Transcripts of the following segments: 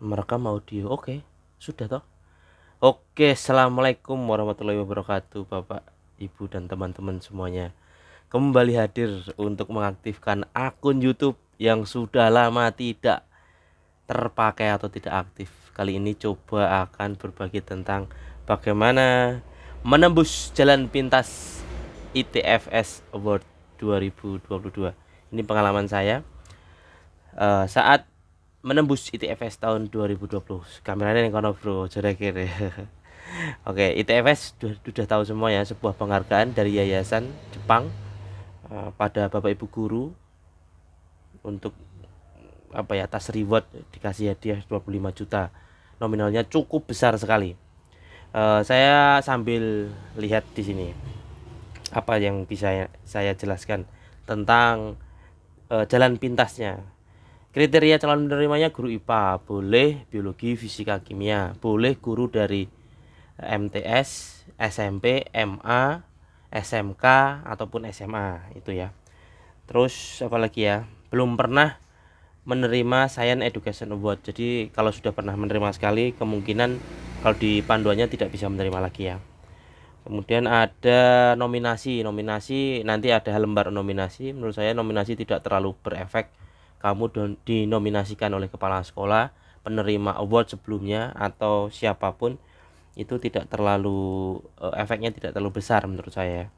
Merekam audio. Oke, sudah toh. Oke, assalamualaikum warahmatullahi wabarakatuh, Bapak, Ibu, dan teman-teman semuanya. Kembali hadir untuk mengaktifkan akun YouTube yang sudah lama tidak terpakai atau tidak aktif. Kali ini coba akan berbagi tentang bagaimana menembus jalan pintas ITFS Award 2022. Ini pengalaman saya saat menembus ITFS tahun 2020. Kameranya yang kono bro, jare kiri. Oke, ITFS sudah tahu semua ya, sebuah penghargaan dari yayasan Jepang pada Bapak Ibu guru untuk apa ya, atas reward dikasih hadiah 25 juta. Nominalnya cukup besar sekali. Saya sambil lihat di sini apa yang bisa saya jelaskan tentang jalan pintasnya. Kriteria calon penerimanya guru IPA, boleh biologi, fisika, kimia, boleh guru dari MTS, SMP, MA, SMK ataupun SMA itu ya. Terus apalagi ya? Belum pernah menerima Science Education Award. Jadi kalau sudah pernah menerima sekali, kemungkinan kalau di panduannya tidak bisa menerima lagi ya. Kemudian ada nominasi. Nominasi nanti ada lembar nominasi. Menurut saya nominasi tidak terlalu berefek. Kamu dinominasikan oleh kepala sekolah, penerima award sebelumnya atau siapapun, itu tidak terlalu efeknya tidak terlalu besar menurut saya.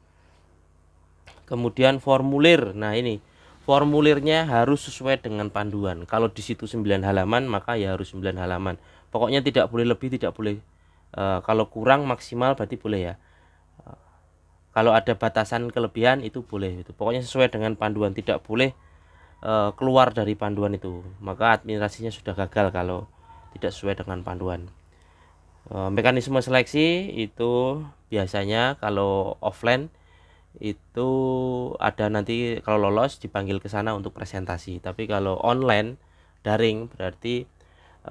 Kemudian formulir. Nah, ini formulirnya harus sesuai dengan panduan. Kalau di situ 9 halaman, maka ya harus 9 halaman. Pokoknya tidak boleh lebih, tidak boleh kalau kurang maksimal berarti boleh ya. Kalau ada batasan kelebihan itu boleh itu. Pokoknya sesuai dengan panduan, tidak boleh keluar dari panduan itu. Maka administrasinya sudah gagal kalau tidak sesuai dengan panduan. Mekanisme seleksi itu biasanya kalau offline itu ada nanti kalau lolos dipanggil ke sana untuk presentasi. Tapi kalau online daring berarti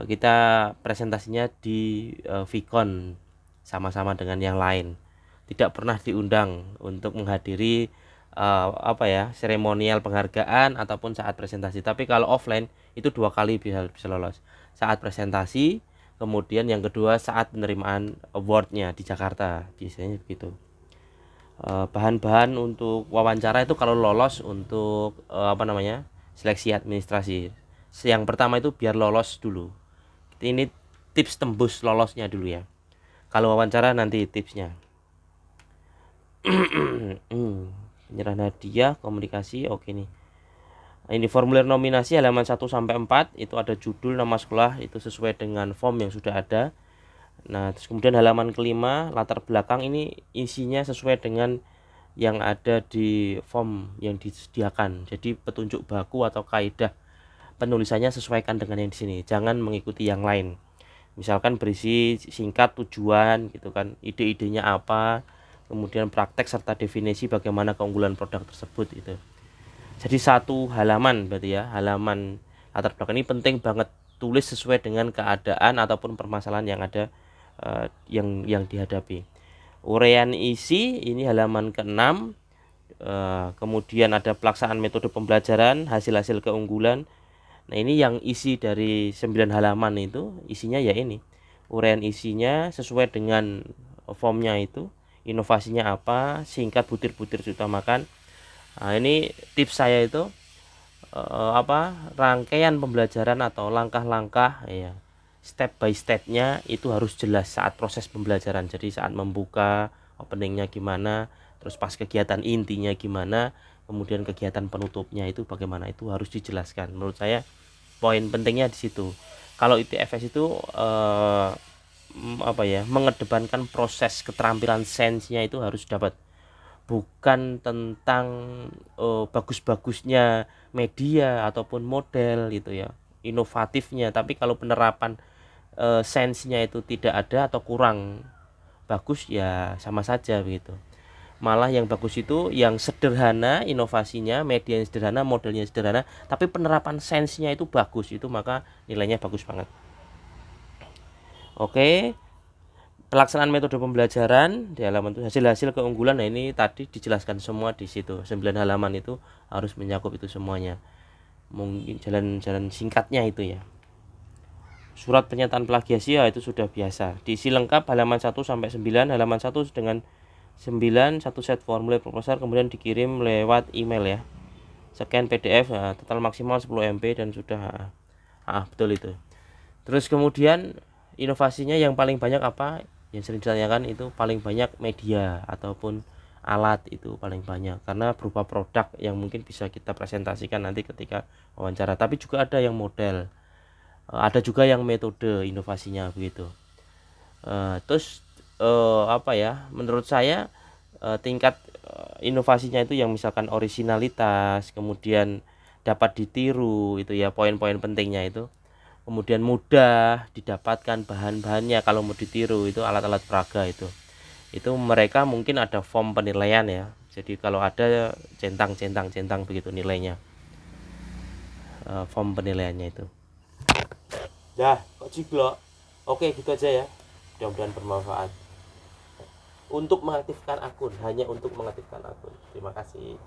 kita presentasinya di Vicon sama-sama dengan yang lain. Tidak pernah diundang untuk menghadiri apa ya, seremonial penghargaan ataupun saat presentasi. Tapi kalau offline itu 2 kali bisa lolos. Saat presentasi, kemudian yang kedua saat penerimaan awardnya di Jakarta, biasanya begitu. Bahan-bahan untuk wawancara itu kalau lolos untuk apa namanya, seleksi administrasi. Yang pertama itu biar lolos dulu. Ini tips tembus lolosnya dulu ya. Kalau wawancara nanti tipsnya. Penyerahan hadiah, komunikasi, oke nih. Ini formulir nominasi halaman 1 sampai 4 itu ada judul, nama sekolah, itu sesuai dengan form yang sudah ada. Nah, terus kemudian halaman kelima, latar belakang, ini isinya sesuai dengan yang ada di form yang disediakan. Jadi petunjuk baku atau kaidah penulisannya sesuaikan dengan yang di sini. Jangan mengikuti yang lain. Misalkan berisi singkat tujuan gitu kan, ide-idenya apa, kemudian praktek serta definisi bagaimana keunggulan produk tersebut itu. Jadi 1 halaman berarti ya, halaman latar belakang ini penting banget, tulis sesuai dengan keadaan ataupun permasalahan yang ada yang dihadapi. Uraian isi ini halaman ke-6. Kemudian ada pelaksanaan metode pembelajaran, hasil-hasil keunggulan. Nah, ini yang isi dari 9 halaman itu isinya ya ini. Uraian isinya sesuai dengan formnya itu, inovasinya apa, singkat, butir-butir diutamakan. Nah, ini tips saya itu rangkaian pembelajaran atau langkah-langkah ya, step by stepnya itu harus jelas saat proses pembelajaran. Jadi saat membuka openingnya gimana, terus pas kegiatan intinya gimana, kemudian kegiatan penutupnya itu bagaimana, itu harus dijelaskan. Menurut saya poin pentingnya di situ. Kalau ITFS itu apa ya, mengedepankan proses keterampilan sainsnya itu harus dapat, bukan tentang bagus-bagusnya media ataupun model gitu ya, inovatifnya. Tapi kalau penerapan sainsnya itu tidak ada atau kurang bagus ya sama saja begitu. Malah yang bagus itu yang sederhana, inovasinya, media yang sederhana, modelnya sederhana, tapi penerapan sainsnya itu bagus, itu maka nilainya bagus banget. Oke, pelaksanaan metode pembelajaran di halaman itu, hasil-hasil keunggulan. Nah, ini tadi dijelaskan semua di situ. 9 halaman itu harus mencakup itu semuanya. Mungkin jalan-jalan singkatnya itu ya. surat pernyataan plagiasi ya itu sudah biasa. Diisi lengkap halaman 1 sampai 9, halaman 1 dengan 9, satu set formulir proposal, kemudian dikirim lewat email ya. Scan PDF, nah, total maksimal 10 MB dan sudah betul itu. Terus kemudian inovasinya yang paling banyak apa? Yang sering ditanyakan itu paling banyak media ataupun alat, itu paling banyak karena berupa produk yang mungkin bisa kita presentasikan nanti ketika wawancara. Tapi juga ada yang model, ada juga yang metode inovasinya begitu. Terus apa ya? Menurut saya tingkat inovasinya itu yang misalkan originalitas, kemudian dapat ditiru itu ya, poin-poin pentingnya itu. Kemudian mudah didapatkan bahan-bahannya kalau mau ditiru, itu alat-alat peraga itu mereka mungkin ada form penilaian ya, jadi kalau ada centang begitu nilainya, form penilaiannya itu. Dah kok jiblok. Oke gitu aja ya, mudah-mudahan bermanfaat untuk mengaktifkan akun, hanya untuk mengaktifkan akun. Terima kasih.